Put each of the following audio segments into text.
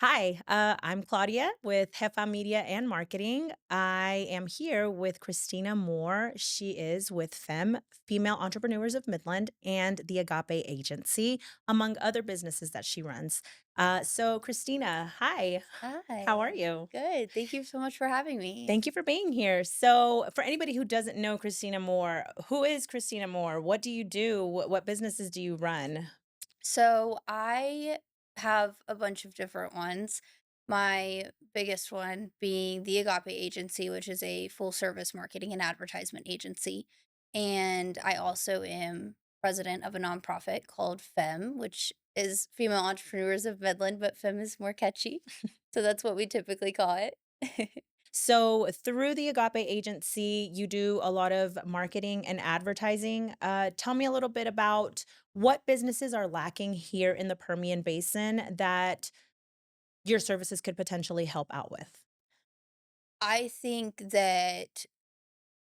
Hi, I'm Claudia with Jefa Media and Marketing. I am here with Christina Moore. She is with Female Entrepreneurs of Midland, and the Agape Agency, among other businesses that she runs. Christina, hi, how are Hi. you? Good. Thank you so much for having me. Thank you for being here. So, for anybody who doesn't know Christina Moore, who is Christina Moore? What do you do? What businesses do you run? So, I have a bunch of different ones. My biggest one being the Agape Agency, which is a full service marketing and advertisement agency. And I also am president of a nonprofit called FEM, which is Female Entrepreneurs of Midland, but FEM is more catchy. So, that's what we typically call it. So, through the Agape Agency, you do a lot of marketing and advertising. Tell me a little bit about what businesses are lacking here in the Permian Basin that your services could potentially help out with. I think that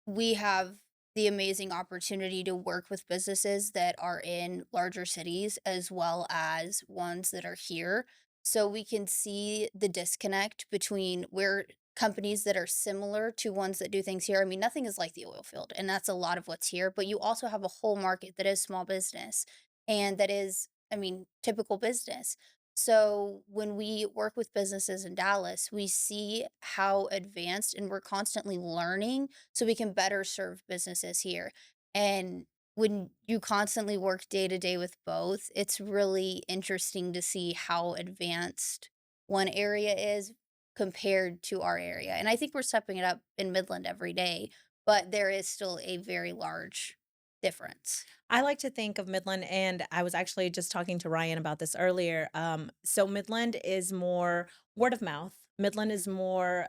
we have the amazing opportunity to work with businesses that are in larger cities as well as ones that are here. So we can see the disconnect between where companies that are similar to ones that do things here. I mean, nothing is like the oil field, and that's a lot of what's here, but you also have a whole market that is small business and that is, I mean, typical business. So when we work with businesses in Dallas, we see how advanced and we're constantly learning so we can better serve businesses here. And when you constantly work day to day with both, it's really interesting to see how advanced one area is compared to our area. And I think we're stepping it up in Midland every day, but there is still a very large difference. I like to think of Midland, and I was actually just talking to Ryan about this earlier. So Midland is more word of mouth. Midland is more,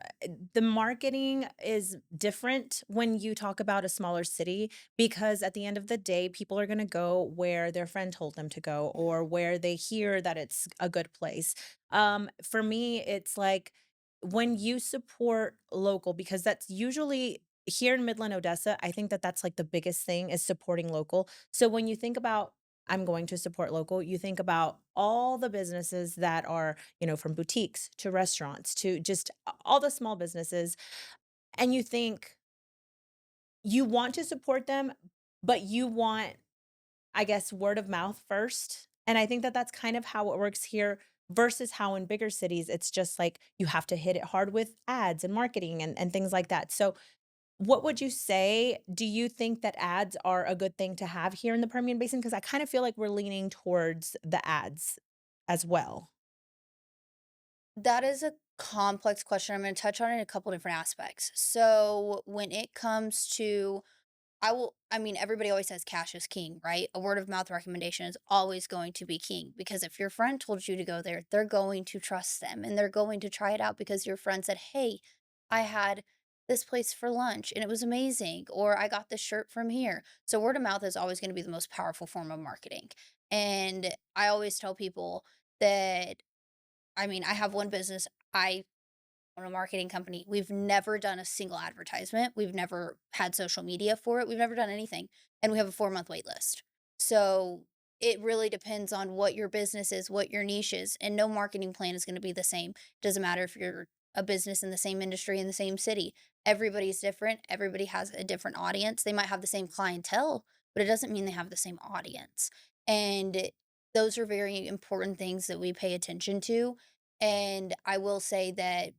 the marketing is different when you talk about a smaller city because at the end of the day, people are going to go where their friend told them to go or where they hear that it's a good place. For me, it's like when you support local, because that's usually here in Midland, Odessa, I think that that's like the biggest thing is supporting local. So when you think about I'm going to support local, you think about all the businesses that are, from boutiques to restaurants to just all the small businesses. And you think you want to support them, but you want, I guess, word of mouth first. And I think that that's kind of how it works here versus how in bigger cities, it's just like you have to hit it hard with ads and marketing and things like that. So what would you say? Do you think that ads are a good thing to have here in the Permian Basin? Because I kind of feel like we're leaning towards the ads as well. That is a complex question. I'm going to touch on it in a couple different aspects. So, when it comes to, I mean, everybody always says cash is king, right? A word of mouth recommendation is always going to be king because if your friend told you to go there, they're going to trust them and they're going to try it out because your friend said, "Hey, I had this place for lunch and it was amazing," or "I got this shirt from here." So, word of mouth is always going to be the most powerful form of marketing. And I always tell people that I mean, I have one business. I own a marketing company. We've never done a single advertisement. We've never had social media for it. We've never done anything. And we have a 4-month wait list. So it really depends on what your business is, what your niche is. And no marketing plan is going to be the same. Doesn't matter if you're a business in the same industry in the same city. Everybody's different. Everybody has a different audience. They might have the same clientele, but it doesn't mean they have the same audience. And those are very important things that we pay attention to. And I will say that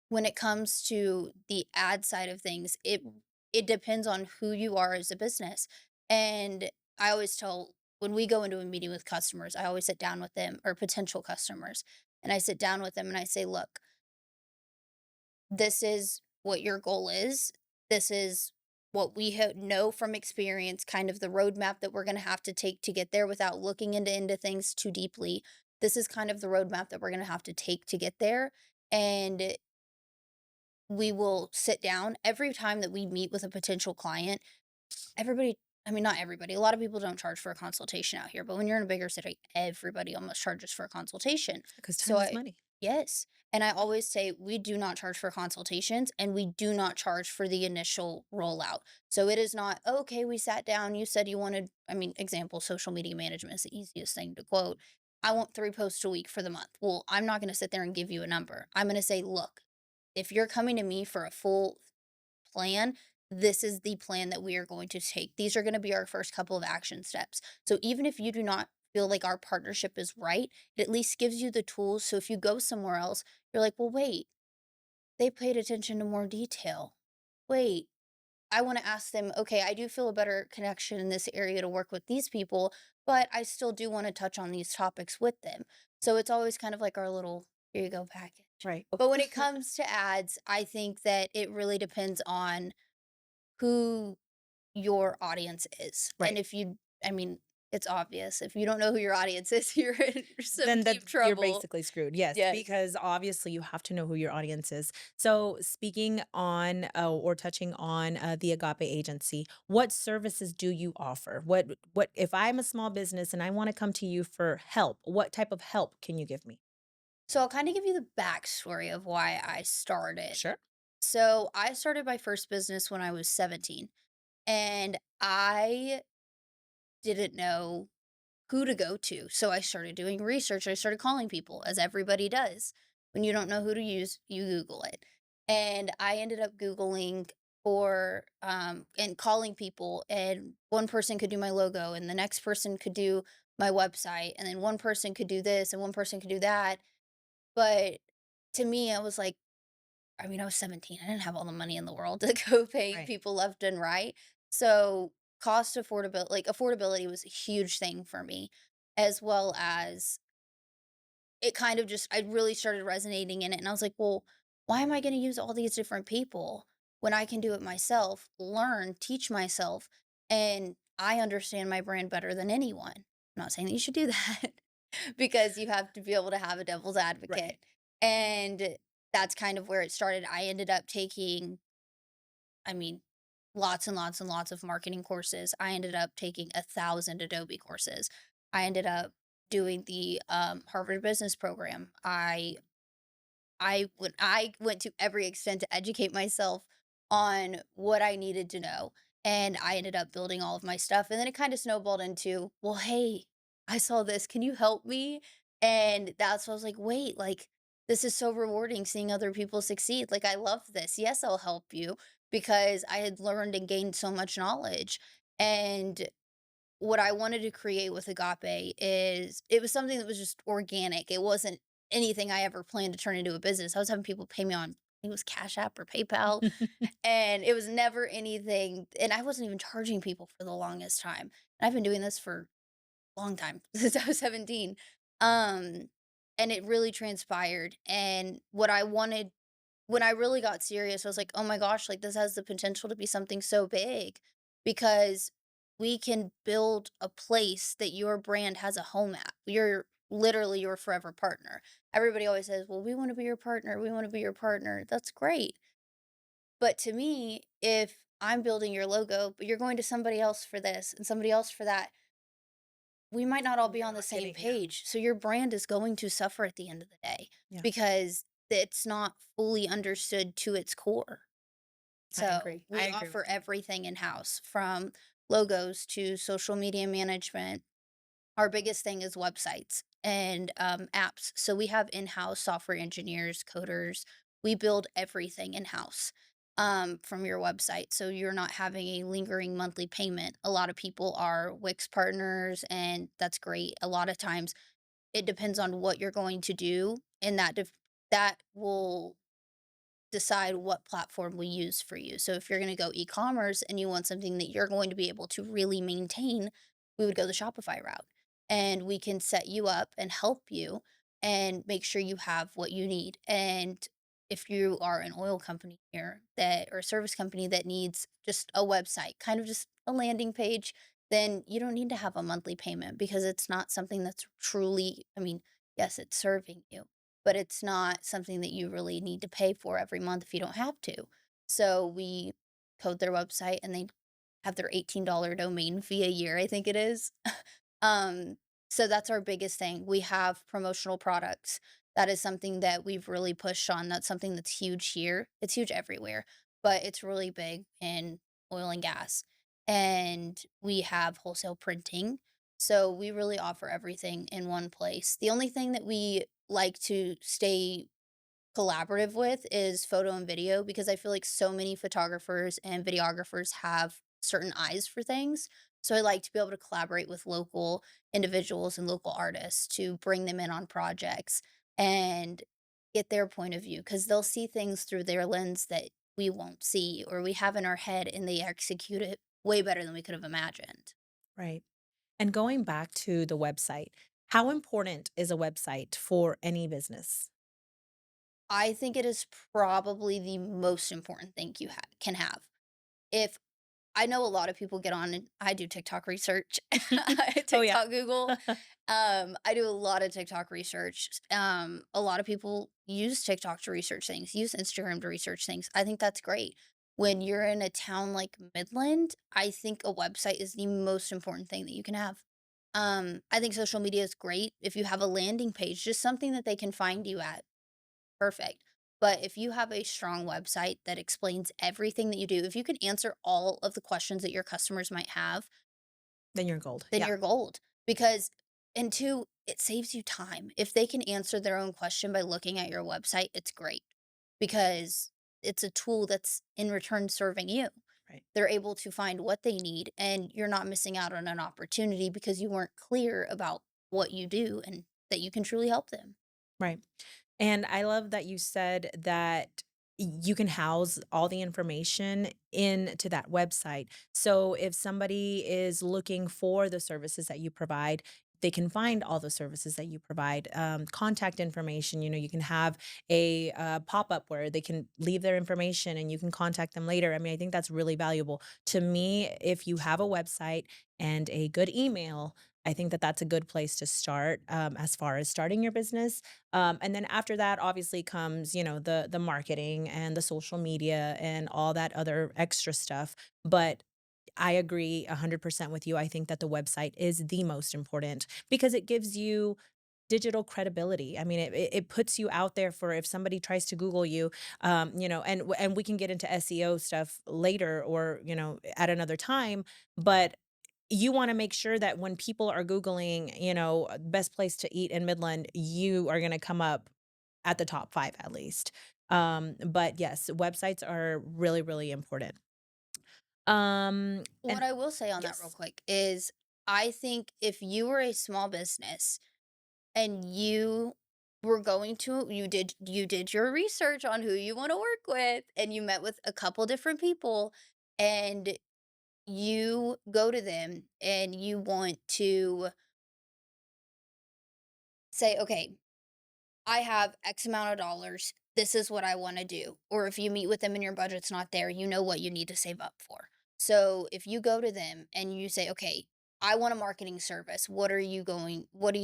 when it comes to the ad side of things, it depends on who you are as a business. And I always tell when we go into a meeting with customers, I always sit down with them or potential customers, and I sit down with them and I say, "Look, this is what your goal is. This is what we know from experience, kind of the roadmap that we're going to have to take to get there without looking into things too deeply. This is kind of the roadmap that we're going to have to take to get there. And we will sit down every time that we meet with a potential client. Everybody, I mean, not everybody, a lot of people don't charge for a consultation out here, but when you're in a bigger city, everybody almost charges for a consultation. Because So time is I, money. yes. And I always say we do not charge for consultations and we do not charge for the initial rollout. So it is not, okay, we sat down, you said you wanted, I mean, example, social media management is the easiest thing to quote. I want 3 posts a week for the month. Well, I'm not gonna sit there and give you a number. I'm gonna say, "Look, if you're coming to me for a full plan, this is the plan that we are going to take. These are going to be our first couple of action steps." So even if you do not feel like our partnership is right, it at least gives you the tools. So if you go somewhere else, you're like, well, wait, they paid attention to more detail. Wait, I want to ask them, okay, I do feel a better connection in this area to work with these people, but I still do want to touch on these topics with them. So it's always kind of like our little here you go package. Right. But when it comes to ads, I think that it really depends on who your audience is. And Right. if you I mean, it's obvious. If you don't know who your audience is, you're in some Then deep you're trouble. basically screwed. Yes, Yes. because obviously you have to know who your audience is. So speaking on or touching on the Agape Agency, what services do you offer? What if I'm a small business and I want to come to you for help? What type of help can you give me? So I'll kind of give you the backstory of why I started. Sure. So I started my first business when I was 17, and I didn't know who to go to. So I started doing research. I started calling people, as everybody does. When you don't know who to use, you Google it. And I ended up Googling for and calling people, and one person could do my logo, and the next person could do my website, and then one person could do this, and one person could do that. But to me, I was like, I mean, I was 17. I didn't have all the money in the world to go pay Right. people left and right. So cost affordability, like affordability was a huge thing for me, as well as it kind of just I really started resonating in it. And I was like, well, why am I going to use all these different people when I can do it myself, learn, teach myself, and I understand my brand better than anyone. I'm not saying that you should do that because you have to be able to have a devil's advocate. Right. And that's kind of where it started. I ended up taking, I mean, lots and lots and lots of marketing courses. I ended up taking 1,000 Adobe courses. I ended up doing the Harvard Business Program. I went to every extent to educate myself on what I needed to know, and I ended up building all of my stuff, and then it kinda snowballed into, "Well, hey, I saw this, can you help me?" And that's when I was like, "Wait, like, this is so rewarding seeing other people succeed, like, I love this. Yes, I'll help you," because I had learned and gained so much knowledge, and what I wanted to create with Agape is it was something that was just organic. It wasn't anything I ever planned to turn into a business. I was having people pay me on I think it was Cash App or PayPal, and it was never anything and I wasn't even charging people for the longest time. And I've been doing this for a long time, since I was 17. Um, and it really transpired, and what I wanted when I really got serious, I was like, "Oh my gosh, like, this has the potential to be something so big," because we can build a place that your brand has a home at. You're literally your forever partner. Everybody always says, "Well, we wanna be your partner, we wanna be your partner." That's great, but to me, if I'm building your logo, but you're going to somebody else for this and somebody else for that, we might not all be You're on the not same getting, yeah. page. So your brand is going to suffer at the end of the day Yeah. because it's not fully understood to its core. I So agree. I we agree offer with you. everything in house from logos to social media management. Our biggest thing is websites and apps. So we have in house software engineers, coders. We build everything in house from your website. So you're not having a lingering monthly payment. A lot of people are Wix partners, and that's great. A lot of times it depends on what you're going to do, and that will decide what platform we use for you. So if you're going to go e-commerce and you want something that you're going to be able to really maintain, we would go the Shopify route. And we can set you up and help you and make sure you have what you need. And if you are an oil company here that or a service company that needs just a website, kind of just a landing page, then you don't need to have a monthly payment because it's not something that's truly, I mean, yes, it's serving you, but it's not something that you really need to pay for every month if you don't have to. So we code their website and they have their $18 domain fee a year, I think it is. um, so that's our biggest thing. We have promotional products. That is something that we've really pushed on. That's something that's huge here. It's huge everywhere, but it's really big in oil and gas. And we have wholesale printing. So we really offer everything in one place. The only thing that we like to stay collaborative with is photo and video because I feel like so many photographers and videographers have certain eyes for things. So I like to be able to collaborate with local individuals and local artists to bring them in on projects and get their point of view because they'll see things through their lens that we won't see or we have in our head and they execute it way better than we could have imagined. Right. And going back to the website, how important is a website for any business? I think it is probably the most important thing you can have. If I know a lot of people get on and I do TikTok research, Oh, yeah. TikTok Google. I do a lot of TikTok research. A lot of people use TikTok to research things, use Instagram to research things. I think that's great. When you're in a town like Midland, I think a website is the most important thing that you can have. I think social media is great. If you have a landing page, just something that they can find you at, perfect. But if you have a strong website that explains everything that you do, if you can answer all of the questions that your customers might have, Then you're gold. then Yeah. you're gold. Because and two, it saves you time. If they can answer their own question by looking at your website, it's great because it's a tool that's in return serving you. Right. They're able to find what they need and you're not missing out on an opportunity because you weren't clear about what you do and that you can truly help them. Right. And I love that you said that you can house all the information into that website. So if somebody is looking for the services that you provide, they can find all the services that you provide. Contact information, you can have a pop up where they can leave their information and you can contact them later. I mean, I think that's really valuable. To me, if you have a website and a good email, I think that that's a good place to start as far as starting your business. And then after that, obviously comes, the marketing and the social media and all that other extra stuff. But I agree 100% with you. I think that the website is the most important because it gives you digital credibility. I mean, it puts you out there for if somebody tries to Google you, and we can get into SEO stuff later or at another time, but you want to make sure that when people are Googling, best place to eat in Midland, you are going to come up at the top 5 at least. But yes, websites are really, really important. What And I will say on that real yes, quick is I think if you were a small business and you did your research on who you want to work with and you met with a couple different people and you go to them and you want to say, okay, I have X amount of dollars. This is what I want to do. Or if you meet with them and your budget's not there, you know what you need to save up for. So if you go to them and you say, okay, I want a marketing service. What do you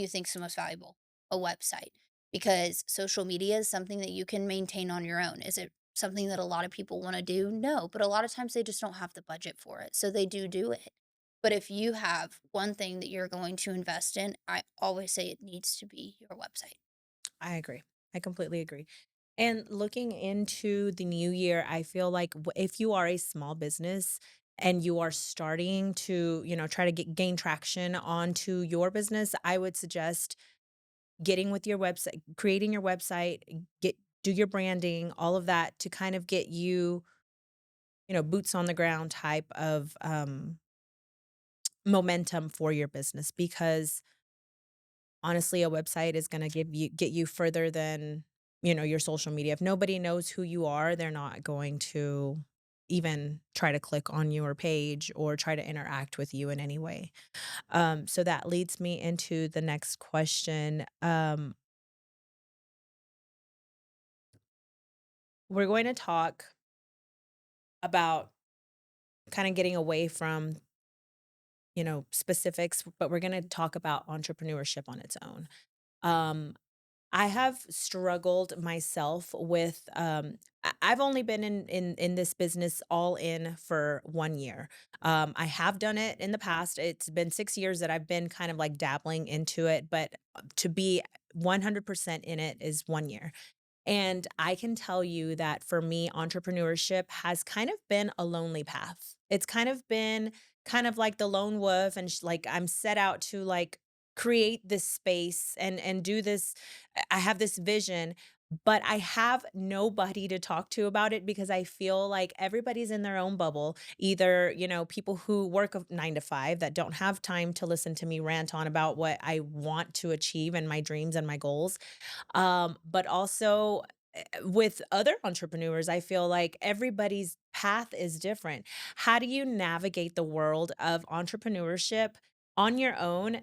think's the most valuable? A website. Because social media is something that you can maintain on your own. Is it something that a lot of people want to do? No, but a lot of times they just don't have the budget for it. So they do it. But if you have one thing that you're going to invest in, I always say it needs to be your website. I agree. I completely agree. And looking into the new year, I feel like if you are a small business and you are starting to, try to gain traction onto your business, I would suggest getting with your website, creating your website, do your branding, all of that to kind of get you, boots on the ground type of momentum for your business because honestly, a website is gonna get you further than, your social media. If nobody knows who you are, they're not going to even try to click on your page or try to interact with you in any way. So that leads me into the next question. We're going to talk about kind of getting away from, specifics, but we're going to talk about entrepreneurship on its own. Um, I have struggled myself with I've only been in this business all in for 1 year. I have done it in the past. It's been 6 years that I've been kind of like dabbling into it, but to be 100% in it is 1 year. And I can tell you that for me, entrepreneurship has kind of been a lonely path. It's kind of been kind of like the lone wolf, and like I'm set out to like create this space and do this. I have this vision, but I have nobody to talk to about it because I feel like everybody's in their own bubble. Either, people who work a 9 to 5 that don't have time to listen to me rant on about what I want to achieve and my dreams and my goals. But also with other entrepreneurs, I feel like everybody's path is different. How do you navigate the world of entrepreneurship on your own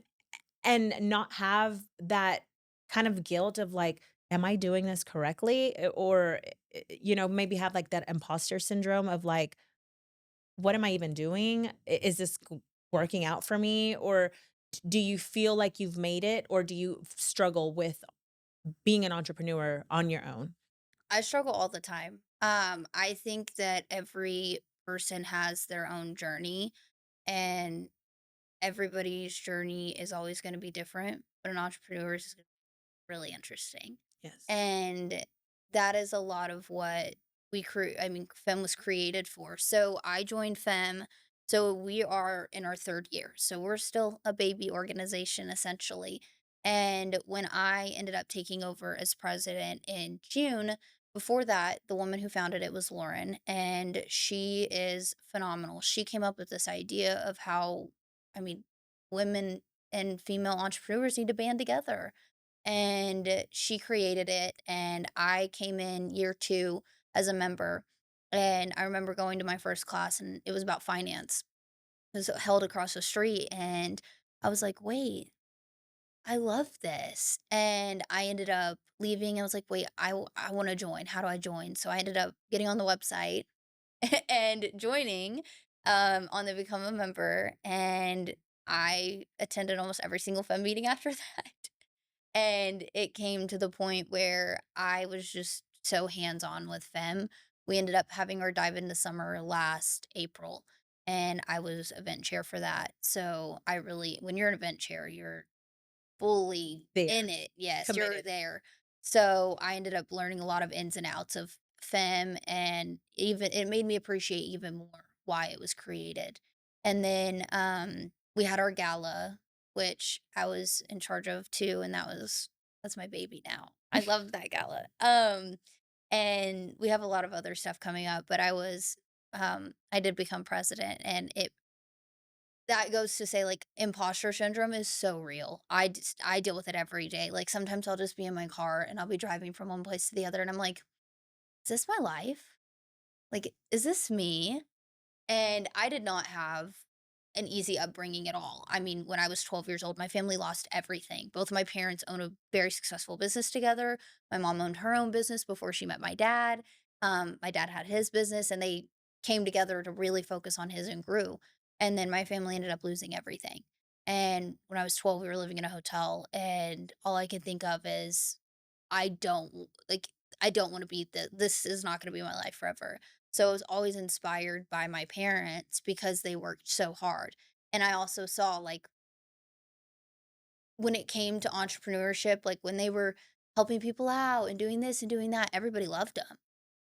and not have that kind of guilt of like, am I doing this correctly? Or, maybe have like that imposter syndrome of like, what am I even doing? Is this working out for me? Or do you feel like you've made it? Or do you struggle with being an entrepreneur on your own? I struggle all the time. I think that every person has their own journey, and everybody's journey is always going to be different, but an entrepreneur's is really interesting. Yes. And that is a lot of what I mean, FEM was created for. So I joined FEM. So we are in our third year. So we're still a baby organization essentially. And when I ended up taking over as president in June, before that, the woman who founded it was Lauren, and she is phenomenal. She came up with this idea of how, I mean, women and female entrepreneurs need to band together, and she created it, and I came in year 2 as a member, and I remember going to my first class, and it was about finance. It was held across the street, and I was like, "Wait, I love this," and I ended up leaving. I was like, "Wait, I wanna join. How do I join?" So I ended up getting on the website and joining, on the Become a Member, and I attended almost every single FEM meeting after that. And it came to the point where I was just so hands-on with FEM. We ended up having our dive into summer last April, and I was event chair for that. So I really, when you're an event chair, you're fully in There, it. Yes, you're committed. there. So I ended up learning a lot of ins and outs of FEM, and even it made me appreciate even more why it was created. And then we had our gala, which I was in charge of too, and that's my baby now. I love that gala. And we have a lot of other stuff coming up, but I did become president, and it that goes to say, like, imposter syndrome is so real. I deal with it every day. Like, sometimes I'll just be in my car and I'll be driving from one place to the other, and I'm like, "Is this my life? Like, is this me?" And I did not have an easy upbringing at all. I mean, when I was 12 years old, my family lost everything. Both of my parents own a very successful business together. My mom owned her own business before she met my dad. My dad had his business, and they came together to really focus on his and grew. And then my family ended up losing everything. And when I was 12, we were living in a hotel, and all I could think of is I don't like, I don't wanna be this is not gonna be my life forever. So I was always inspired by my parents because they worked so hard. And I also saw, like, when it came to entrepreneurship, like, when they were helping people out and doing this and doing that, everybody loved them.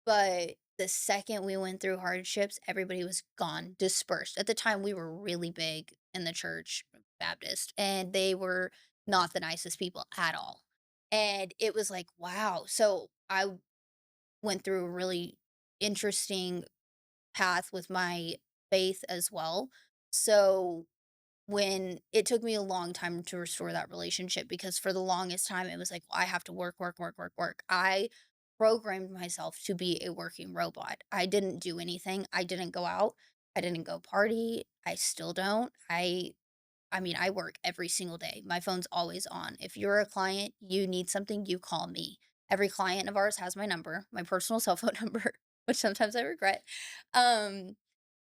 But the second we went through hardships, everybody was gone, dispersed. At the time, we were really big in the church, Baptist, and they were not the nicest people at all. And it was like, wow. So I went through a really interesting path with my faith as well. So when it took me a long time to restore that relationship, because for the longest time it was like, well, I have to work, work, work, work, work. I programmed myself to be a working robot. I didn't do anything. I didn't go out. I didn't go party. I still don't. I mean, I work every single day. My phone's always on. If you're a client, you need something, you call me. Every client of ours has my number, my personal cell phone number, which sometimes I regret. Um,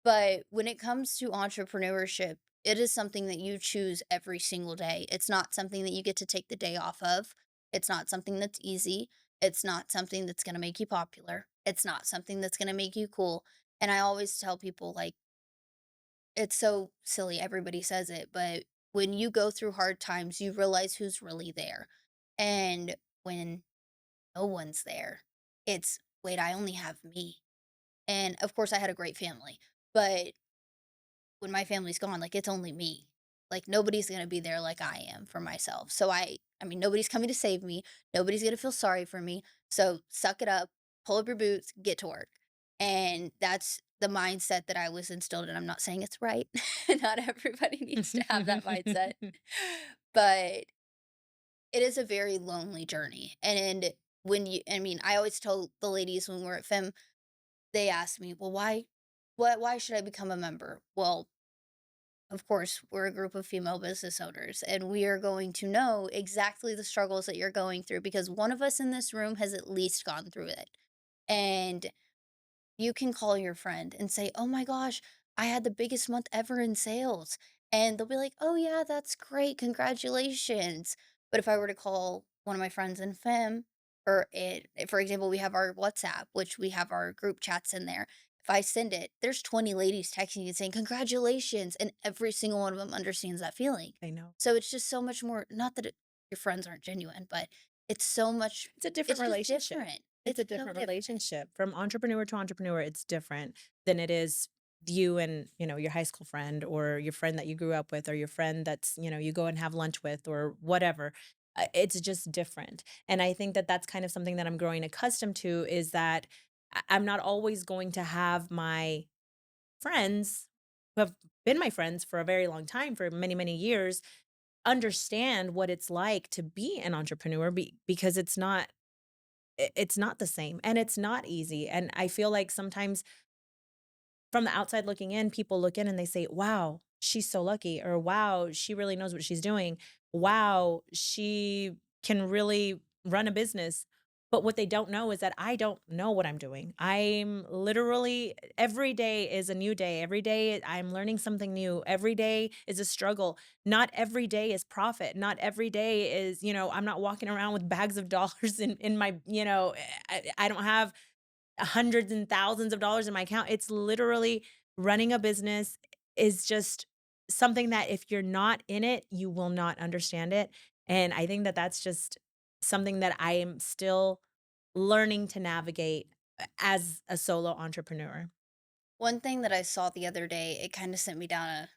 but when it comes to entrepreneurship, it is something that you choose every single day. It's not something that you get to take the day off of. It's not something that's easy. It's not something that's going to make you popular. It's not something that's going to make you cool. And I always tell people, like, it's so silly, everybody says it, but when you go through hard times, you realize who's really there. And when no one's there. It's, "Wait, I only have me." And, of course, I had a great family, but when my family's gone, like, it's only me. Like, nobody's gonna be there like I am for myself. So I mean, nobody's coming to save me. Nobody's gonna feel sorry for me. So suck it up, pull up your boots, get to work. And that's the mindset that I was instilled in. I'm not saying it's right. Not everybody needs to have that mindset. But it is a very lonely journey. And when you I mean, I always tell the ladies when we're at FEM, they ask me, "Well, why should I become a member?" Well, of course, we're a group of female business owners, and we are going to know exactly the struggles that you're going through because one of us in this room has at least gone through it. And you can call your friend and say, "Oh my gosh, I had the biggest month ever in sales." And they'll be like, "Oh yeah, that's great. Congratulations." But if I were to call one of my friends in FEM, or for example, we have our WhatsApp, which we have our group chats in there. If I send it, there's 20 ladies texting you saying, "Congratulations." And every single one of them understands that feeling. I know. So it's just so much more, not that your friends aren't genuine, but it's so much, It's a different it's just relationship. different. It's It's a so different different. relationship. From entrepreneur to entrepreneur, it's different than it is you and, your high school friend or your friend that you grew up with or your friend that's, you go and have lunch with or whatever. It's just different. And I think that that's kind of something that I'm growing accustomed to is that I'm not always going to have my friends who have been my friends for a very long time, for many, many years, understand what it's like to be an entrepreneur because it's not the same, and it's not easy, and I feel like sometimes from the outside looking in, people look in and they say, "Wow, she's so lucky," or, "Wow, she really knows what she's doing. Wow, she can really run a business." But what they don't know is that I don't know what I'm doing. I'm literally every day is a new day. Every day I'm learning something new. Every day is a struggle. Not every day is profit. Not every day is, I'm not walking around with bags of dollars in my, I don't have hundreds and thousands of dollars in my account. It's literally running a business is just something that if you're not in it, you will not understand it. And I think that that's just something that I am still learning to navigate as a solo entrepreneur. One thing that I saw the other day, it kinda sent me down a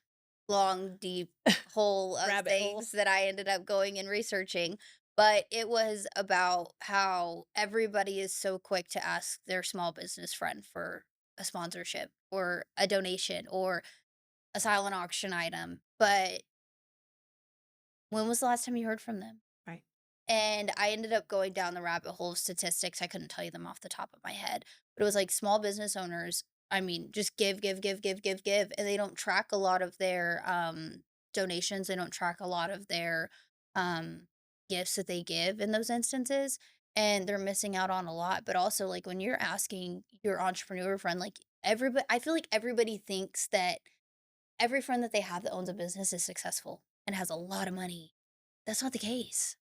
long, deep hole of Rabbit hole. things that I ended up going and researching, but it was about how everybody is so quick to ask their small business friend for a sponsorship or a donation or a silent auction item, but when was the last time you heard from them? Right. And I ended up going down the rabbit hole of statistics. I couldn't tell you them off the top of my head, but it was like small business owners, I mean, just give, give, give, give, give, give, and they don't track a lot of their donations. They don't track a lot of their um gifts that they give in those instances, and they're missing out on a lot. But also, like when you're asking your entrepreneur friend, like everybody, I feel like everybody thinks that every friend that they have that owns a business is successful and has a lot of money. That's not the case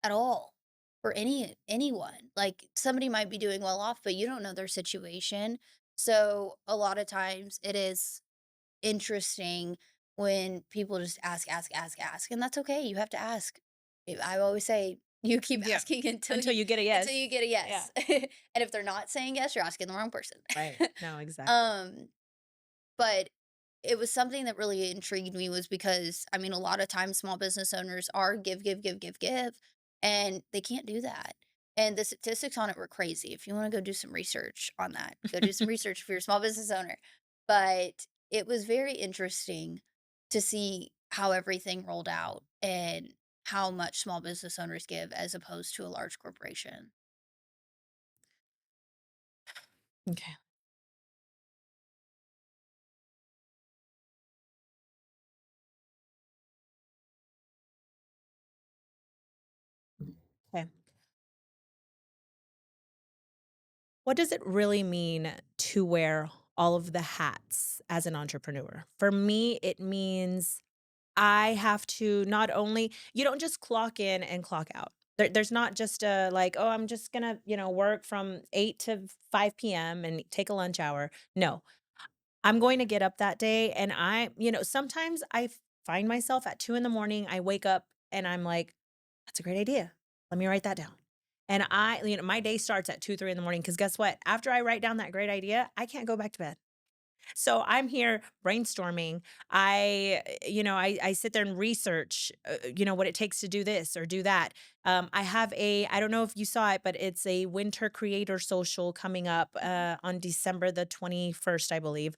at all for anyone. Like, somebody might be doing well off, but you don't know their situation. So, a lot of times it is interesting when people just ask, ask, ask, ask, and that's okay. You have to ask. I always say, you keep Yeah. asking until Until you get a yes. you get a Yeah. yes. And if they're not saying yes, you're asking the wrong person. Right. No, exactly. Um but it was something that really intrigued me was because, I mean, a lot of times small business owners are give, give, give, give, give, and they can't do that. And the statistics on it were crazy. If you want to go do some research on that, go do some research for your small business owner. But it was very interesting to see how everything rolled out and how much small business owners give as opposed to a large corporation. Okay. Okay. What does it really mean to wear all of the hats as an entrepreneur? For me, it means I have to not only you don't just clock in and clock out. There's not just a like, oh, I'm just gonna, work from 8 to 5 p.m. and take a lunch hour. No, I'm going to get up that day and sometimes find myself at 2 in the morning. I wake up and I'm like, that's a great idea. Let me write that down. And my day starts at 2, 3 in the morning because guess what? After I write down that great idea, I can't go back to bed. So I'm here brainstorming. I sit there and research, what it takes to do this or do that. I don't know if you saw it, but it's a winter creator social coming up on December the 21st, I believe.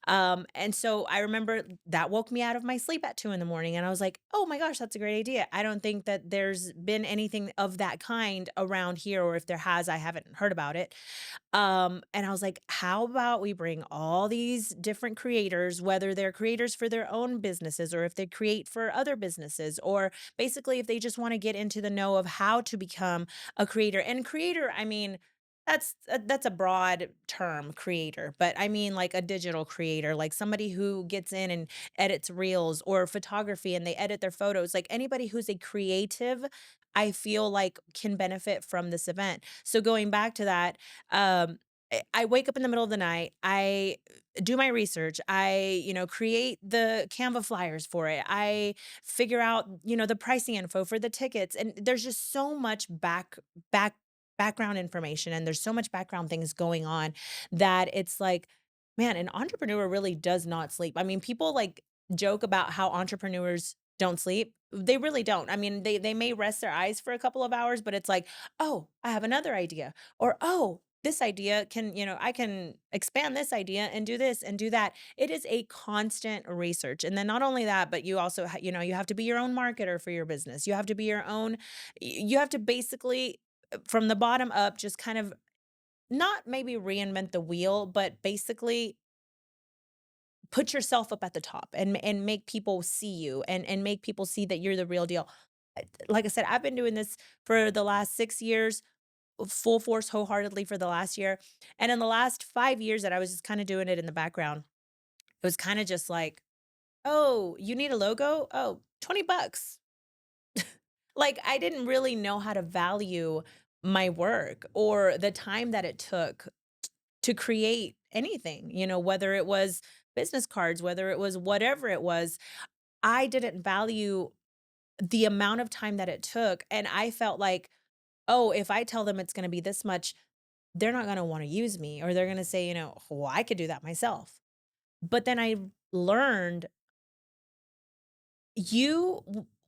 And so I remember that woke me out of my sleep at 2 in the morning. And I was like, oh my gosh, that's a great idea. I don't think that there's been anything of that kind around here, or if there has, I haven't heard about it. And I was like, how about we bring all these different creators, whether they're creators for their own businesses or if they create for other businesses, or basically if they just want to get into the know of how to become a creator. And creator, I mean, that's a broad term, creator, but I mean like a digital creator, like somebody who gets in and edits reels, or photography and they edit their photos. Like anybody who's a creative, I feel like can benefit from this event. So going back to that, I wake up in the middle of the night. I do my research. Create the Canva flyers for it. I figure out, the pricing info for the tickets. And there's just so much back background information, and there's so much background things going on that it's like, man, an entrepreneur really does not sleep. I mean, people like joke about how entrepreneurs don't sleep. They really don't. I mean, they may rest their eyes for a couple of hours, but it's like, "Oh, I have another idea." Or, "Oh, this idea can, I can expand this idea and do this and do that." It is a constant research. And then not only that, but you also, you have to be your own marketer for your business. You have to be your own, you have to basically, from the bottom up, just kind of not maybe reinvent the wheel, but basically put yourself up at the top and make people see you and make people see that you're the real deal. Like I said, I've been doing this for the last 6 years, full force, wholeheartedly for the last year. And in the last 5 years that I was just kind of doing it in the background, it was kind of just like, "Oh, you need a logo? Oh, $20." Like I didn't really know how to value my work or the time that it took to create anything, whether it was business cards, whether it was whatever it was. I didn't value the amount of time that it took. And I felt like, oh, if I tell them it's going to be this much, they're not going to want to use me, or they're going to say, well, I could do that myself. But then I learned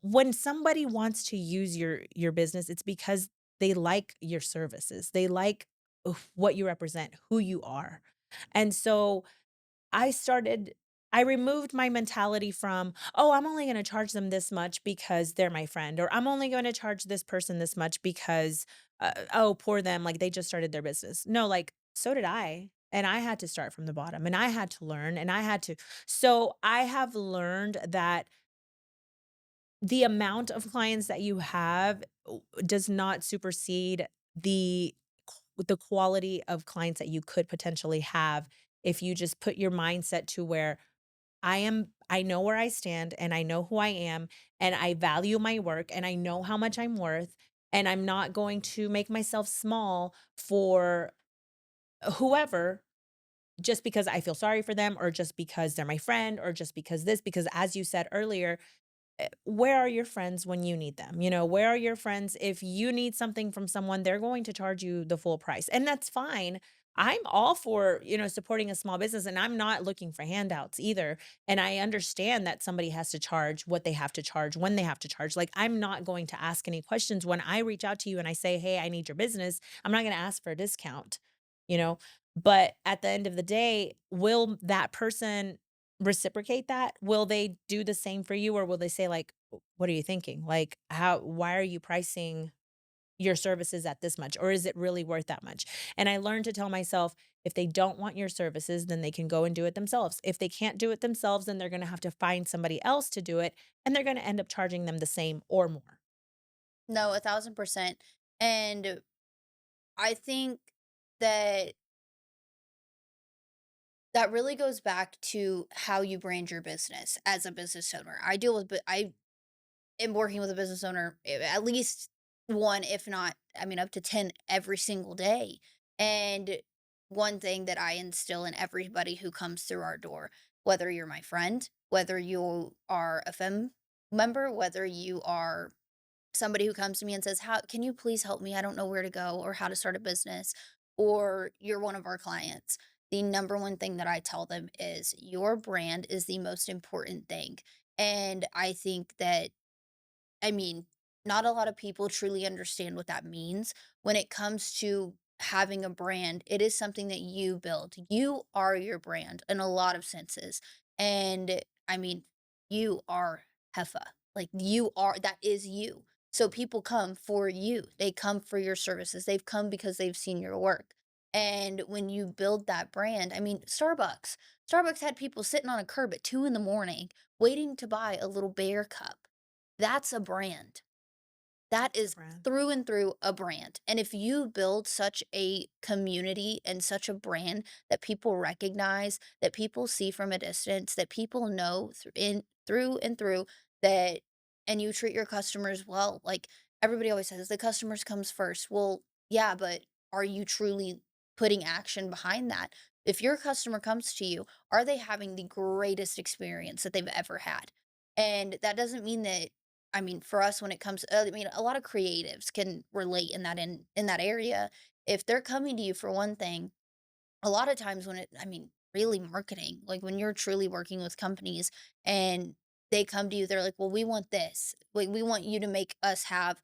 when somebody wants to use your business, it's because they like your services. They like what you represent, who you are. And so I started I removed my mentality from, "Oh, I'm only gonna charge them this much because they're my friend," or, "I'm only gonna charge this person this much because, oh, poor them, like, they just started their business." No, like, so did I, and I had to start from the bottom, and I had to learn, and I had to so I have learned that the amount of clients that you have does not supersede the quality of clients that you could potentially have if you just put your mindset to where I know where I stand and I know who I am and I value my work and I know how much I'm worth, and I'm not going to make myself small for whoever just because I feel sorry for them, or just because they're my friend, or just because this, because as you said earlier, where are your friends when you need them? Where are your friends if you need something from someone, they're going to charge you the full price. And that's fine. I'm all for, supporting a small business, and I'm not looking for handouts either. And I understand that somebody has to charge what they have to charge when they have to charge. Like I'm not going to ask any questions when I reach out to you and I say, "Hey, I need your business." I'm not going to ask for a discount, you know? But at the end of the day, will that person reciprocate that? Will they do the same for you, or will they say like, "What are you thinking? Like, why are you pricing your services at this much, or is it really worth that much?" And I learned to tell myself, if they don't want your services, then they can go and do it themselves. If they can't do it themselves, then they're going to have to find somebody else to do it, and they're going to end up charging them the same or more. No, 1,000%. And I think that that really goes back to how you brand your business as a business owner. I am working with a business owner at least one, if not, I mean, up to 10 every single day. And one thing that I instill in everybody who comes through our door, whether you're my friend, whether you are a FEM member, whether you are somebody who comes to me and says, "How can you please help me? I don't know where to go or how to start a business," or you're one of our clients, the number one thing that I tell them is your brand is the most important thing. And I think that, I mean, not a lot of people truly understand what that means when it comes to having a brand. It is something that you build. You are your brand in a lot of senses. And I mean, you are Hefa. Like you are, that is you. So people come for you. They come for your services. They've come because they've seen your work. And when you build that brand, I mean, Starbucks had people sitting on a curb at 2 in the morning waiting to buy a little bear cup. That's a brand. That That's a is brand. through and through a brand. And if you build such a community and such a brand that people recognize, that people see from a distance, that people know through and through that, and you treat your customers well, like everybody always says, the customers comes first. Well, yeah, but are you truly putting action behind that? If your customer comes to you, are they having the greatest experience that they've ever had? And that doesn't mean that, I mean, for us, when it comes, I mean, a lot of creatives can relate in that area. If they're coming to you for one thing, a lot of times when it, I mean, really marketing, like when you're truly working with companies and they come to you, they're like, "Well, we want this. We want you to make us have.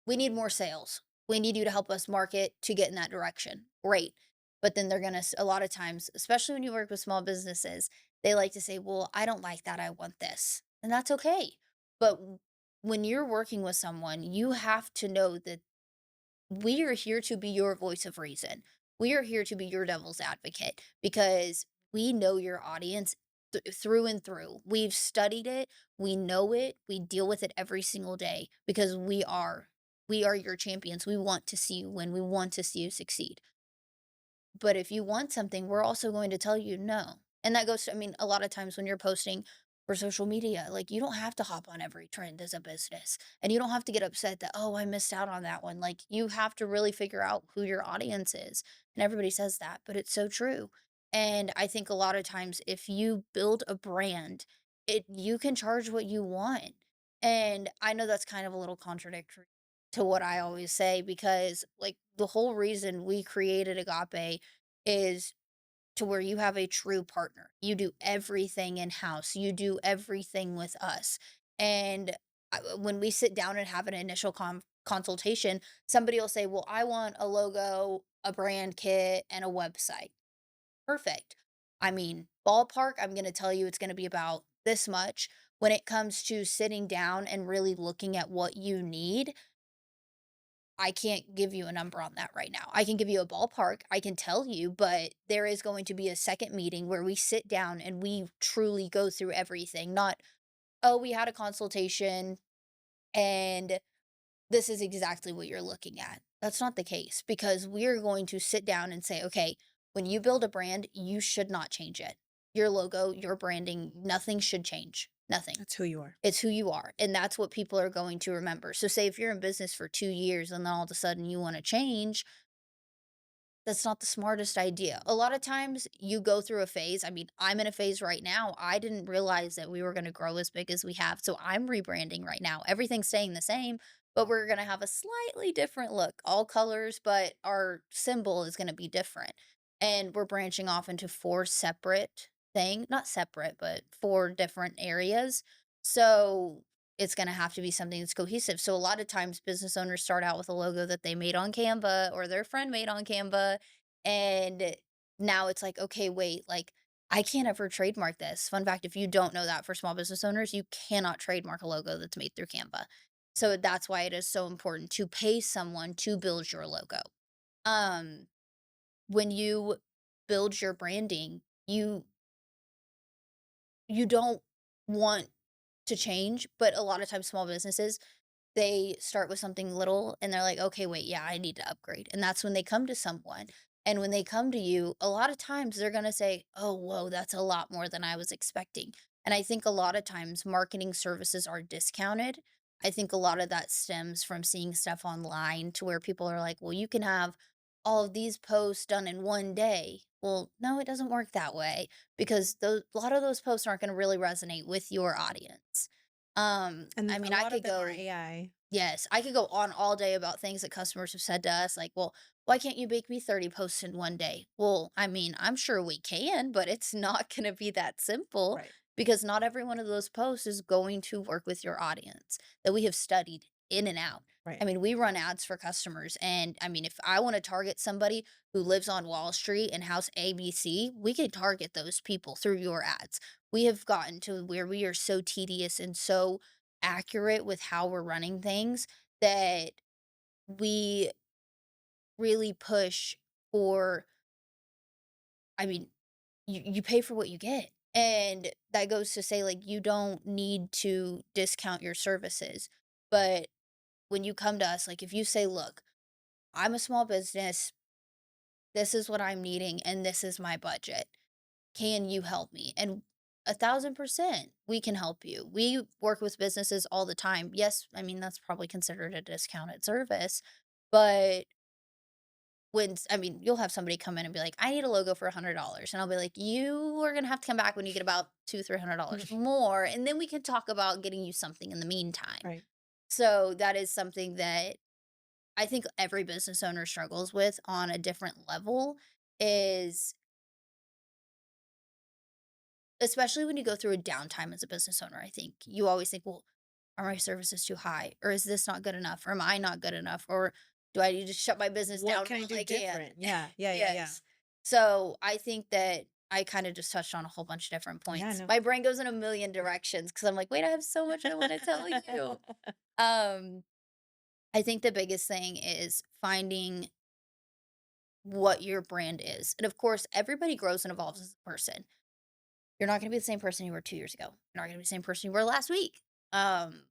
We need more sales. We need you to help us market to get in that direction." Great. But then they're gonna a lot of times, especially when you work with small businesses, they like to say, "Well, I don't like that. I want this." And that's okay. But when you're working with someone, you have to know that we are here to be your voice of reason. We are here to be your devil's advocate because we know your audience through and through. We've studied it, we know it, we deal with it every single day because we are your champions. We want to see you win. We want to see you succeed. But if you want something, we're also going to tell you no. And that goes to, I mean, a lot of times when you're posting for social media, like you don't have to hop on every trend as a business. And you don't have to get upset that, oh, I missed out on that one. Like you have to really figure out who your audience is. And everybody says that, but it's so true. And I think a lot of times if you build a brand, it you can charge what you want. And I know that's kind of a little contradictory to what I always say because like the whole reason we created Agape is to where you have a true partner. You do everything in house. You do everything with us. And when we sit down and have an initial consultation, somebody will say, "Well, I want a logo, a brand kit, and a website." Perfect. I mean, ballpark, I'm going to tell you it's going to be about this much. When it comes to sitting down and really looking at what you need, I can't give you a number on that right now. I can give you a ballpark, I can tell you, but there is going to be a second meeting where we sit down and we truly go through everything, not, "Oh, we had a consultation and this is exactly what you're looking at." That's not the case because we are going to sit down and say, "Okay, when you build a brand, you should not change it. Your logo, your branding, nothing should change. Nothing. That's who you are. It's who you are, and that's what people are going to remember." So say if you're in business for 2 years and then all of a sudden you wanna change, that's not the smartest idea. A lot of times you go through a phase. I mean, I'm in a phase right now. I didn't realize that we were going to grow as big as we have. So I'm rebranding right now. Everything's staying the same, but we're going to have a slightly different look, all colors, but our symbol is going to be different. And we're branching off into four separate not separate, but four different areas. So it's going to have to be something that's cohesive. So a lot of times business owners start out with a logo that they made on Canva or their friend made on Canva, and now it's like, okay, wait, like I can't ever trademark this. Fun fact, if you don't know that, for small business owners, you cannot trademark a logo that's made through Canva. So that's why it is so important to pay someone to build your logo. Um when you build your branding, you don't want to change, but a lot of times small businesses, they start with something little and they're like, "Okay, wait, yeah, I need to upgrade." And that's when they come to someone. And when they come to you, a lot of times they're gonna say, "Oh, whoa, that's a lot more than I was expecting." And I think a lot of times marketing services are discounted. I think a lot of that stems from seeing stuff online to where people are like, "Well, you can have all of these posts done in one day." Well, no, it doesn't work that way because those a lot of those posts aren't gonna really resonate with your audience. I And a mean, I lot of could them are go AI. Yes, I could go on all day about things that customers have said to us, like, "Well, why can't you make me 30 posts in one day?" Well, I mean, I'm sure we can, but it's not gonna be that simple Right. because not every one of those posts is going to work with your audience that we have studied in and out. I Right. mean, we run ads for customers, and I mean, if I wanna target somebody who lives on Wall Street and house ABC, we could target those people through your ads. We have gotten to where we are so tedious and so accurate with how we're running things that we really push for, I mean, you pay for what you get. And that goes to say, like, you don't need to discount your services. But when you come to us, like, if you say, look, I'm a small business, this is what I'm needing, and this is my budget. Can you help me? And 1,000% we can help you. We work with businesses all the time. Yes, I mean, that's probably considered a discounted service, but I mean, you'll have somebody come in and be like, I need a logo for $100. And I'll be like, you are going to have to come back when you get about $200, $300 more. And then we can talk about getting you something in the meantime. Right. So that is something that I think every business owner struggles with on a different level is, especially when you go through a downtime as a business owner, I think you always think, well, are my services too high? Or is this not good enough? Or am I not good enough? Or do I need to shut my business What down can I while do I can? different? Yeah. Yeah. Yeah. Yeah. Yes. So I think that I kind of just touched on a whole bunch of different Yeah. points. No. My brain goes in a million directions because I'm like, wait, I have so much I want to tell you. Um, I think the biggest thing is finding what your brand is. And of course, everybody grows and evolves as a person. You're not going to be the same person you were 2 years ago. You're not going to be the same person you were last week. Um,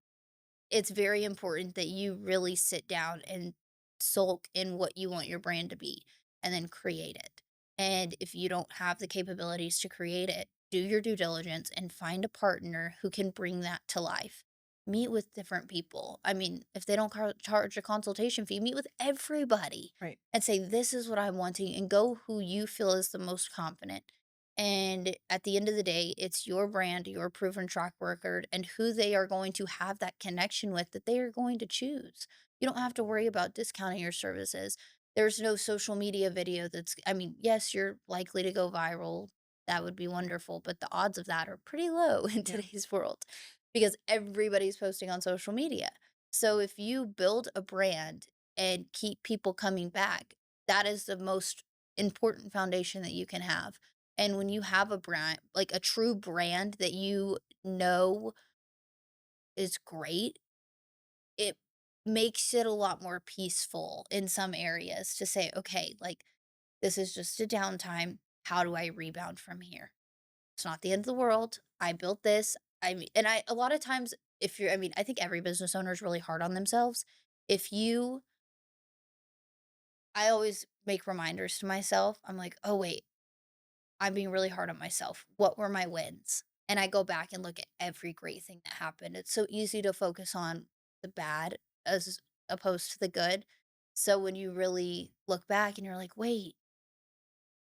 it's very important that you really sit down and sulk in what you want your brand to be and then create it. And if you don't have the capabilities to create it, do your due diligence and find a partner who can bring that to life. Meet with different people. I mean, if they don't charge a consultation fee, meet with everybody Right. and say, this is what I'm wanting, and go who you feel is the most confident. And at the end of the day, it's your brand, your proven track record, and who they are going to have that connection with that they are going to choose. You don't have to worry about discounting your services. There's no social media video that's, I mean, yes, you're likely to go viral. That would be wonderful, but the odds of that are pretty low in Yeah. today's world because everybody's posting on social media. So if you build a brand and keep people coming back, that is the most important foundation that you can have. And when you have a brand, like a true brand that you know is great, it makes it a lot more peaceful in some areas to say, okay, like this is just a downtime. How do I rebound from here? It's not the end of the world. I built this. I mean, and I, a lot of times, if you're, I mean, I think every business owner is really hard on themselves. If you, I always make reminders to myself. I'm like, oh, wait, I'm being really hard on myself. What were my wins? And I go back and look at every great thing that happened. It's so easy to focus on the bad as opposed to the good. So when you really look back and you're like, wait,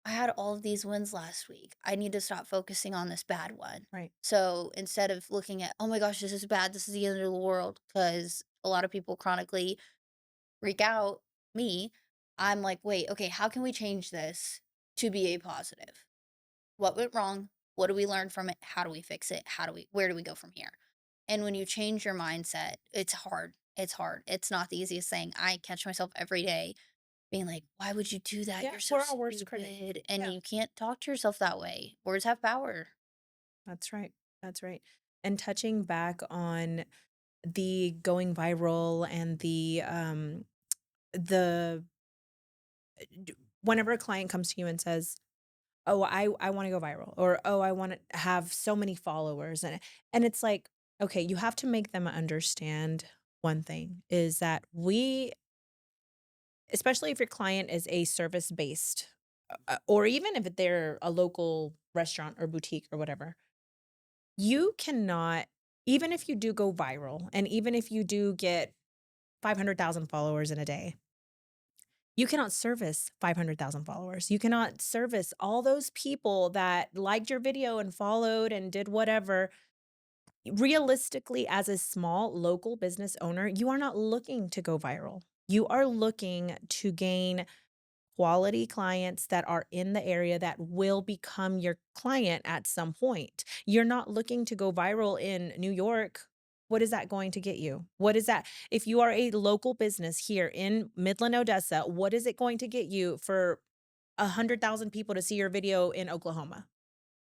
I had all of these wins last week. I need to stop focusing on this bad one. Right. So instead of looking at, oh my gosh, this is bad, this is the end of the world, because a lot of people chronically freak out, me, I'm like, wait, okay, how can we change this to be a positive? What went wrong? What do we learn from it? How do we fix it? Where do we go from here? And when you change your mindset, it's hard. It's hard. It's not the easiest thing. I catch myself every day being like, why would you do that? Yeah. You're so We're our worst critic. stupid. And Yeah. you can't talk to yourself that way. Words have power. That's right. That's right. And touching back on the going viral and the whenever a client comes to you and says, "Oh, I wanna go viral," or, "Oh, I wanna have so many followers," and it's like, okay, you have to make them understand one thing, is that we especially if your client is a service-based, or even if they're a local restaurant or boutique or whatever, you cannot even if you do go viral, and even if you do get 500,000 followers in a day, you cannot service 500,000 followers. You cannot service all those people that liked your video and followed and did whatever. Realistically, as a small local business owner, you are not looking to go viral. You are looking to gain quality clients that are in the area that will become your client at some point. You're not looking to go viral in New York. What is that going to get you? What is that? If you are a local business here in Midland, Odessa, what is it going to get you for 100,000 people to see your video in Oklahoma?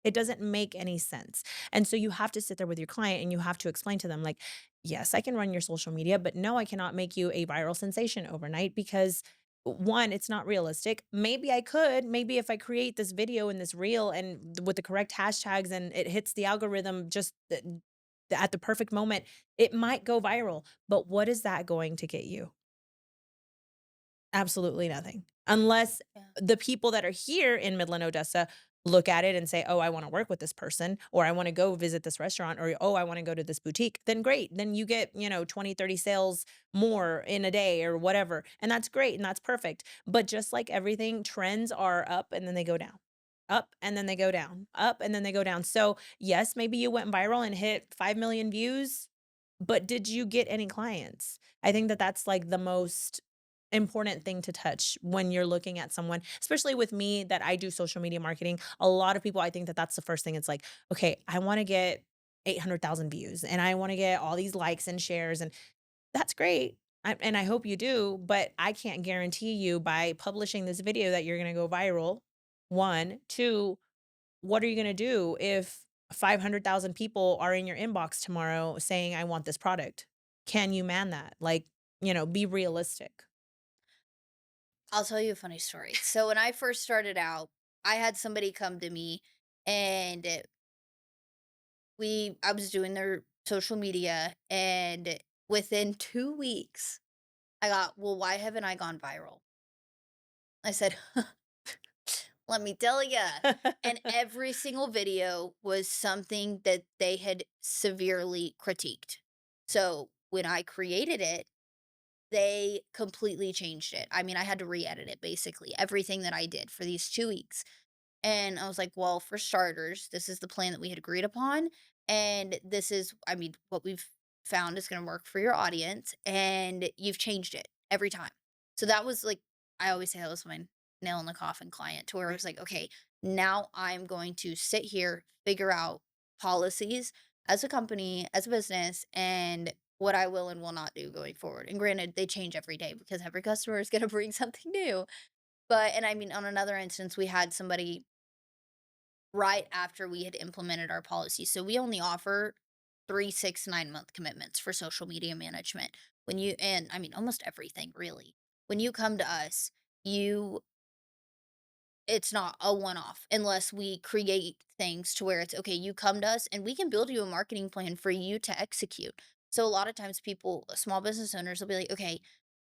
It doesn't make any sense. And so you have to sit there with your client and you have to explain to them, like, yes, I can run your social media, but no, I cannot make you a viral sensation overnight because one, it's not realistic. Maybe I could. Maybe if I create this video and this reel and with the correct hashtags and it hits the algorithm just at the perfect moment, it might go viral. But what is that going to get you? Absolutely nothing. Unless Yeah. the people that are here in Midland, Odessa look at it and say, "Oh, I wanna work with this person," or "I wanna go visit this restaurant," or, "Oh, I wanna go to this boutique," then great. Then you get, 20, 30 sales more in a day or whatever, and that's great and that's perfect. But just like everything, trends are up and then they go down. Up and then they go down. Up and then they go down. So, yes, maybe you went viral and hit 5,000,000 views, but did you get any clients? I think that that's, like, the most important thing to touch when you're looking at someone, especially with me that I do social media marketing. A lot of people, I think that that's the first thing. It's like, okay, I want to get 800,000 views and I want to get all these likes and shares. And that's great. And I hope you do, but I can't guarantee you by publishing this video that you're going to go viral. One, two, what are you going to do if 500,000 people are in your inbox tomorrow saying, I want this product? Can you man that? Like, be realistic. I'll tell you a funny story. So when I first started out, I had somebody come to me and I was doing their social media, and within 2 weeks I got, "Well, why haven't I gone viral?" I said, "Let me tell ya." And every single video was something that they had severely critiqued. So, when I created it, they completely changed it. I mean, I had to re-edit it basically, everything that I did for these 2 weeks. And I was like, "Well, for starters, this is the plan that we had agreed upon, and this is, I mean, what we've found is gonna work for your audience, and you've changed it every time." So that was like, I always say that was my nail in the coffin client, to where it was like, "Okay, now I'm going to sit here, figure out policies as a company, as a business, and what I will and will not do going forward." And granted, they change every day because every customer is gonna bring something new. But and I mean, on another instance, we had somebody right after we had implemented our policy. So we only offer 3, 6, 9-month commitments for social media management. When you and I mean almost everything really. When you come to us, you it's not a one-off unless we create things to where it's, okay, you come to us and we can build you a marketing plan for you to execute. So a lot of times people, small business owners will be like, "Okay,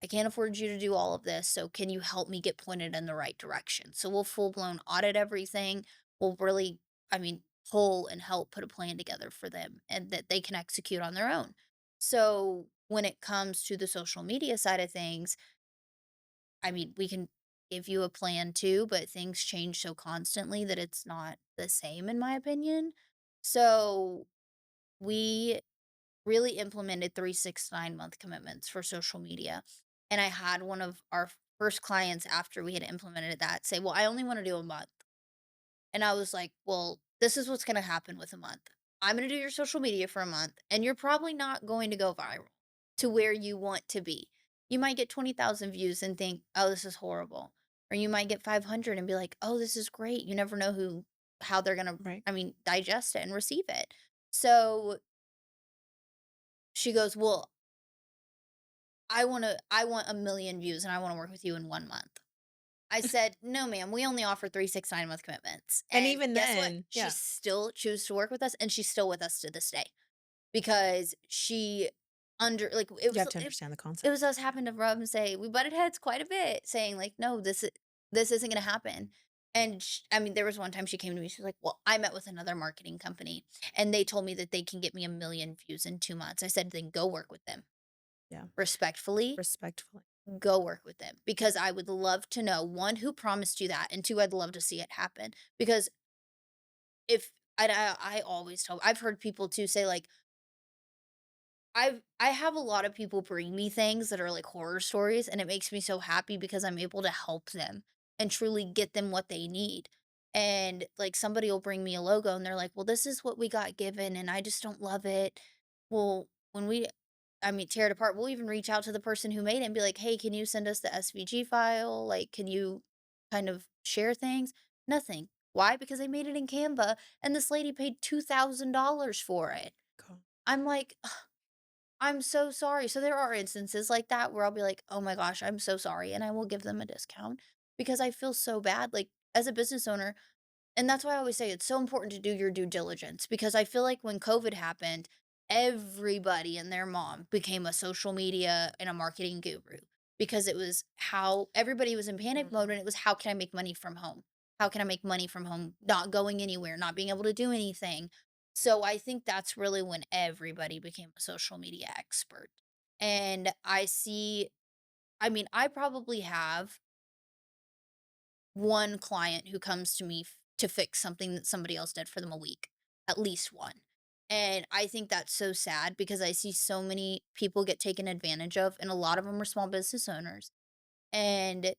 I can't afford you to do all of this, so can you help me get pointed in the right direction?" So we'll full-blown audit everything. We'll really, I mean, pull and help put a plan together for them and that they can execute on their own. So when it comes to the social media side of things, I mean, we can give you a plan too, but things change so constantly that it's not the same in my opinion. So we really implemented 3, 6, 9-month commitments for social media. And I had one of our first clients after we had implemented that say, "Well, I only want to do a month." And I was like, "Well, this is what's gonna happen with a month. I'm gonna do your social media for a month, and you're probably not going to go viral to where you want to be. You might get 20,000 views and think, 'Oh, this is horrible.' Or you might get 500 and be like, 'Oh, this is great.' You never know how they're gonna, Right. I mean, digest it and receive it." So she goes, "Well, I want a million views and I wanna work with you in 1 month." I said, "No, ma'am, we only offer 3, 6, 9-month commitments." And And even guess what? then, She yeah, still chooses to work with us, and she's still with us to this day because she under like, you have to understand the it concept. was us having to rub and say we butted heads quite a bit, saying like, "No, this isn't gonna happen." And I mean, there was one time she came to me, she's like, "Well, I met with another marketing company, and they told me that they can get me a million views in 2 months." I said, "Then go work with them. Yeah, Respectfully, respectfully. go work with them because I would love to know, 1, who promised you that, and 2, I'd love to see it happen." Because if I always tell, I've heard people too say like, I have a lot of people bring me things that are like horror stories, and it makes me so happy because I'm able to help them and truly get them what they need. And like somebody will bring me a logo and they're like, "Well, this is what we got given and I just don't love it." Well, when we I mean, tear it apart, we'll even reach out to the person who made it and be like, "Hey, can you send us the SVG file? Like, can you kind of share things?" Nothing. Why? Because they made it in Canva and this lady paid $2,000 for it. Cool. I'm like, I'm so sorry. So there are instances like that where I'll be like, "Oh my gosh, I'm so sorry," and I will give them a discount because I feel so bad, like, as a business owner, and that's why I always say it's so important to do your due diligence because I feel like when COVID happened, everybody and their mom became a social media and a marketing guru because it was how everybody was in panic mode Mhm. and it was how can I make money from home? How can I make money from home? Not going anywhere, not being able to do anything. So I think that's really when everybody became a social media expert. And I mean, I probably have one client who comes to me to fix something that somebody else did for them a week, at least one. And I think that's so sad because I see so many people get taken advantage of, and a lot of them are small business owners. And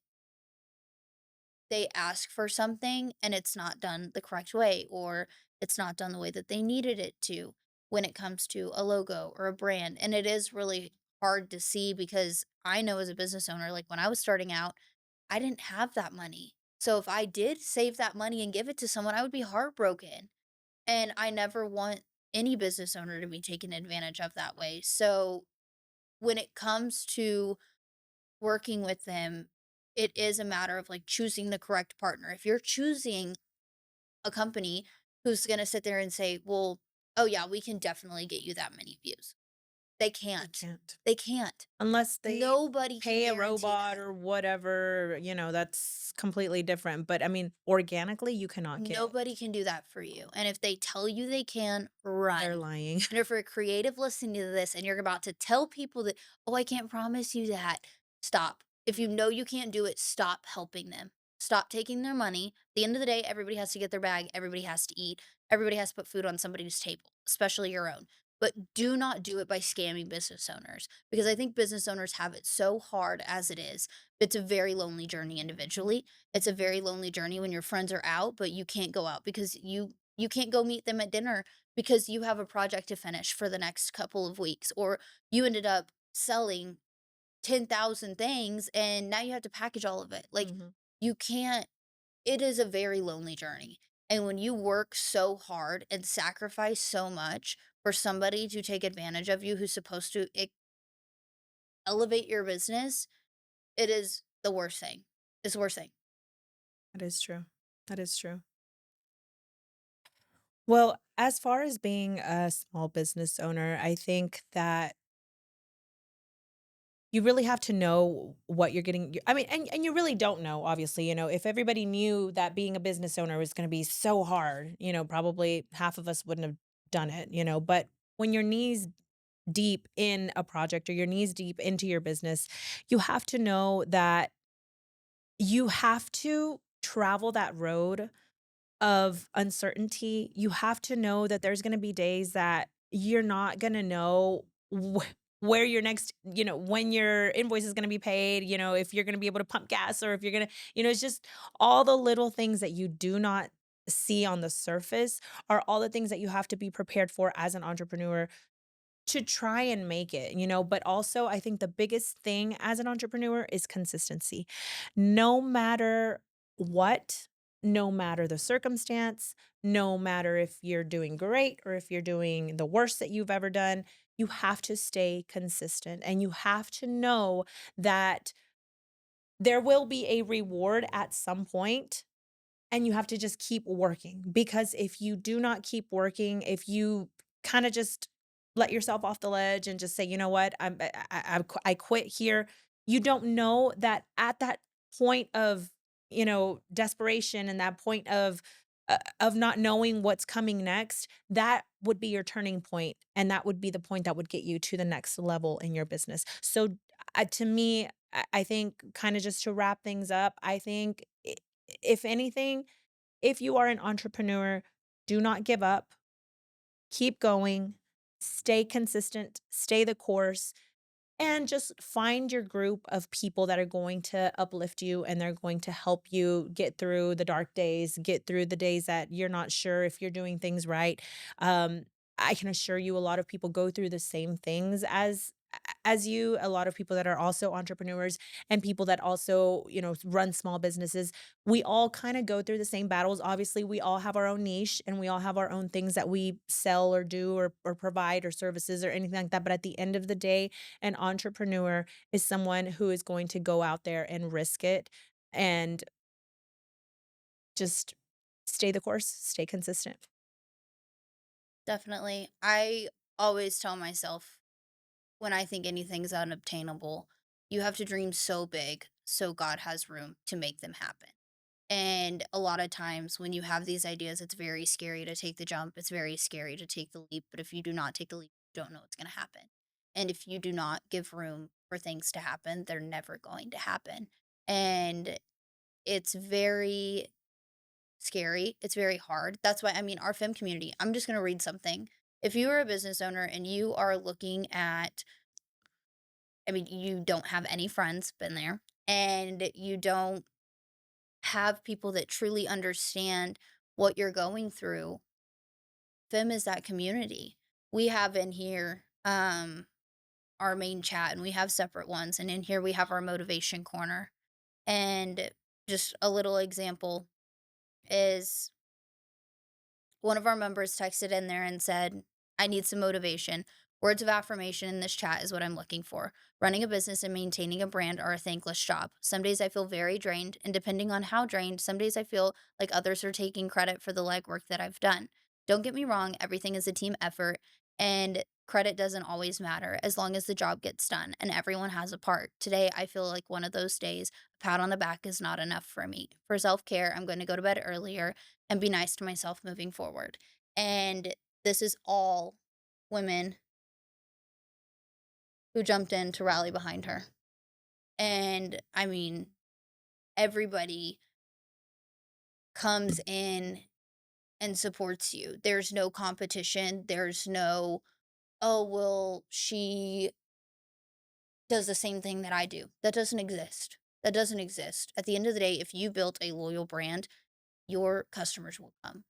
they ask for something and it's not done the correct way, or it's not done the way that they needed it to when it comes to a logo or a brand. And it is really hard to see because I know as a business owner, like when I was starting out, I didn't have that money. So if I did save that money and give it to someone, I would be heartbroken. And I never want any business owner to be taken advantage of that way. So when it comes to working with them, it is a matter of like choosing the correct partner. If you're choosing a company who's going to sit there and say, well, oh yeah, we can definitely get you that many views. They They can't. can't. They can't. Unless they Nobody can pay a guarantee robot that. or whatever, that's completely different, but, I mean, organically, you cannot get Nobody can do that for you, and if they tell you they can, they're run. lying. And if you're a creative listening to this and you're about to tell people that, "Oh, I can't promise you that," stop. If you Mm, know you can't do it, stop helping them. Stop taking their money. At the end of the day, everybody has to get their bag, everybody has to eat, everybody has to put food on somebody's table, especially your own. But do not do it by scamming business owners because I think business owners have it so hard as it is. It's a very lonely journey mhm, individually. It's a very lonely journey when your friends are out, but you can't go out because you can't go meet them at dinner because you have a project to finish for the next couple of weeks, or you ended up selling 10,000 things and now you have to package all of it. Like mhm. you can't it is a very lonely journey. And when you work so hard and sacrifice so much for somebody to take advantage of you who's supposed to elevate your business, it is the worst thing. It's the worst thing. That is true. That is true. Well, as far as being a small business owner, I think that you really have to know what you're getting I mean, and you really don't know, obviously, if everybody knew that being a business owner was gonna be so hard, probably half of us wouldn't have done it, but when your knees deep in a project or your knees deep into your business, you have to know that you have to travel that road of uncertainty. You have to know that there's gonna be days that you're not gonna know where your next when your invoice is gonna be paid, if you're gonna be able to pump gas or if you're gonna it's just all the little things that you do not see on the surface are all the things that you have to be prepared for as an entrepreneur to try and make it, but also I think the biggest thing as an entrepreneur is consistency. No matter what, no matter the circumstance, no matter if you're doing great or if you're doing the worst that you've ever done, you have to stay consistent and you have to know that there will be a reward at some point and you have to just keep working because if you do not keep working, if you kinda just let yourself off the ledge and just say, "You know what? I quit here." You don't know that at that point of, desperation and that point of not knowing what's coming next, that would be your turning point, and that would be the point that would get you to the next level in your business. So, to me, I think kinda just to wrap things up, I think if anything, if you are an entrepreneur, do not give up, keep going, stay consistent, stay the course, and just find your group of people that are going to uplift you and they're going to help you get through the dark days, get through the days that you're not sure if you're doing things right. Um, I can assure you a lot of people go through the same things as you, a lot of people that are also entrepreneurs and people that also, run small businesses. We all kind of go through the same battles. Obviously, we all have our own niche and we all have our own things that we sell or do or provide or services or anything like that. But at the end of the day, an entrepreneur is someone who is going to go out there and risk it and just stay the course, stay consistent. Definitely. I always tell myself when I think anything's unobtainable, you have to dream so big so God has room to make them happen. And a lot of times when you have these ideas, it's very scary to take the jump. It's very scary to take the leap. But if you do not take the leap, you don't know what's going to happen. And if you do not give room for things to happen, they're never going to happen. And it's very scary. It's very hard. That's why, I mean, our fem community, I'm just going to read something. If you are a business owner and you are looking at, I mean, you don't have any friends, been there, and you don't have people that truly understand what you're going through, fem is that community. We have in here our main chat and we have separate ones, and in here we have our motivation corner. And just a little example is one of our members texted in there and said, I need some motivation. Words of affirmation in this chat is what I'm looking for. Running a business and maintaining a brand are a thankless job. Some days I feel very drained, and depending on how drained, some days I feel like others are taking credit for the legwork that I've done. Don't get me wrong, everything is a team effort, and credit doesn't always matter as long as the job gets done and everyone has a part. Today, I feel like one of those days. A pat on the back is not enough for me. For self care, I'm going to go to bed earlier and be nice to myself moving forward. And this is all women who jumped in to rally behind her. And I mean, everybody comes in and supports you. There's no competition. There's no, oh, well, she does the same thing that I do. That doesn't exist. That doesn't exist. At the end of the day, if you built a loyal brand, your customers will come.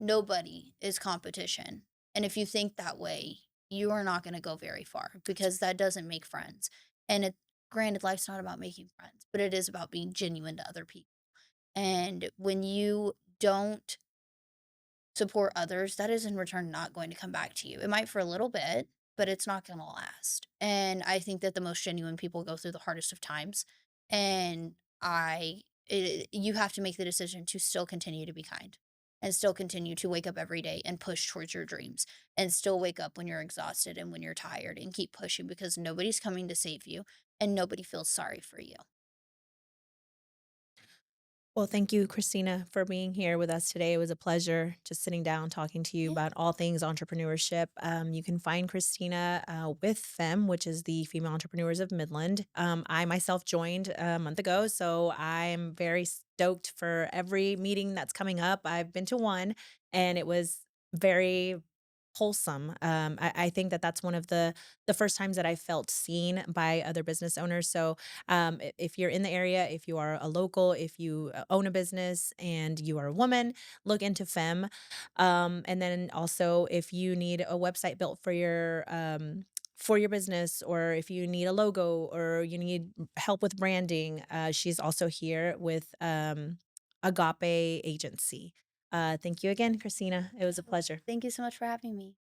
Nobody is competition. And if you think that way, you are not going to go very far because that doesn't make friends. And it, granted, life's not about making friends, but it is about being genuine to other people. And when you don't support others, that is in return not going to come back to you. It might for a little bit, but it's not going to last. And I think that the most genuine people go through the hardest of times. And you have to make the decision to still continue to be kind and still continue to wake up every day and push towards your dreams and still wake up when you're exhausted and when you're tired and keep pushing because nobody's coming to save you and nobody feels sorry for you. Well, thank you, Christina, for being here with us today. It was a pleasure just sitting down talking to you Yeah. about all things entrepreneurship. You can find Christina with FEM, which is the Female Entrepreneurs of Midland. I myself joined a month ago, so I'm very stoked for every meeting that's coming up. I've been to one, and it was very wholesome. I think that that's one of the first times that I felt seen by other business owners. So if you're in the area, if you are a local, if you own a business and you are a woman, look into FEM. And then also, if you need a website built for your business, or if you need a logo, or you need help with branding, she's also here with Agape Agency. Thank you again, Christina. It was a pleasure. Thank you so much for having me.